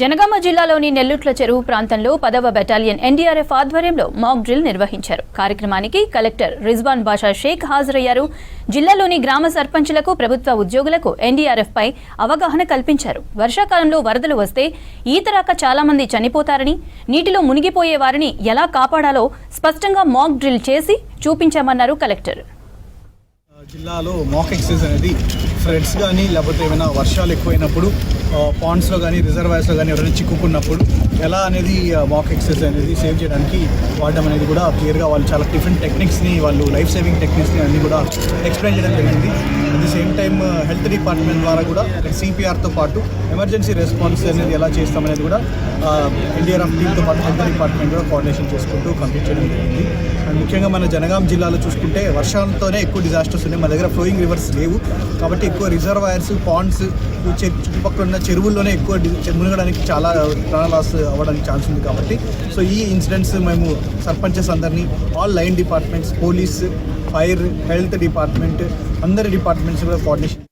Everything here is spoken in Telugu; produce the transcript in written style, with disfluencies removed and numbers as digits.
జనగామ జిల్లాలోని నెల్లుట్ల చెరువు ప్రాంతంలో 10వ బెటాలియన్ ఎన్డీఆర్ఎఫ్ ఆధ్వర్యంలో మాక్ డ్రిల్ నిర్వహించారు. కార్యక్రమానికి కలెక్టర్ రిజ్వాన్ బాషా షేక్ హాజరయ్యారు. జిల్లాలోని గ్రామ సర్పంచులకు, ప్రభుత్వ ఉద్యోగులకు ఎన్డీఆర్ఎఫ్ పై అవగాహన కల్పించారు. వర్షాకాలంలో వరదలు వస్తే ఈత రాక చాలా మంది చనిపోతారని, నీటిలో మునిగిపోయే వారిని ఎలా కాపాడాలో స్పష్టంగా మాక్ డ్రిల్ చేసి చూపించామన్నారు కలెక్టర్. జిల్లాలో మాక్ ఎక్సర్సైజ్ అనేది ఫ్లడ్స్ కానీ లేకపోతే ఏమైనా వర్షాలు ఎక్కువైనప్పుడు పాండ్స్లో కానీ రిజర్వాయర్స్లో కానీ ఎవరైనా చిక్కుకున్నప్పుడు ఎలా అనేది మాక్ ఎక్సర్సైజ్ అనేది సేవ్ చేయడానికి వాడడం అనేది కూడా క్లియర్గా వాళ్ళు చాలా డిఫరెంట్ టెక్నిక్స్ని, వాళ్ళు లైఫ్ సేవింగ్ టెక్నిక్స్ని అన్నీ కూడా ఎక్స్ప్లెయిన్ చేయడం జరిగింది. At the same time health department ద్వారా కూడా సిపిఆర్తో పాటు ఎమర్జెన్సీ రెస్పాన్స్ అనేది ఎలా చేస్తామనేది కూడా ఎన్డీఆర్ఎఫ్ టీమ్తో పాటు హెల్త్ డిపార్ట్మెంట్ కూడా కోఆర్డినేషన్ చేసుకుంటూ కంప్లీట్ చేయడం జరిగింది. అండ్ ముఖ్యంగా మన జనగాం జిల్లాలో చూసుకుంటే వర్షాలతోనే ఎక్కువ డిజాస్టర్స్ ఉన్నాయి. మన దగ్గర ఫ్లోయింగ్ రివర్స్ లేవు కాబట్టి ఎక్కువ రిజర్వాయర్స్, పాండ్స్, చుట్టుపక్కల ఉన్న చెరువుల్లోనే ఎక్కువ మునగడానికి చాలా ప్రాణ లాస్ అవ్వడానికి ఛాన్స్ ఉంది. కాబట్టి సో ఈ ఇన్సిడెంట్స్ మేము సర్పంచెస్ అందరినీ, all line departments, police, fire, health department, అందరి డిపార్ట్మెంట్స్ కూడా కోఆర్డినేషన్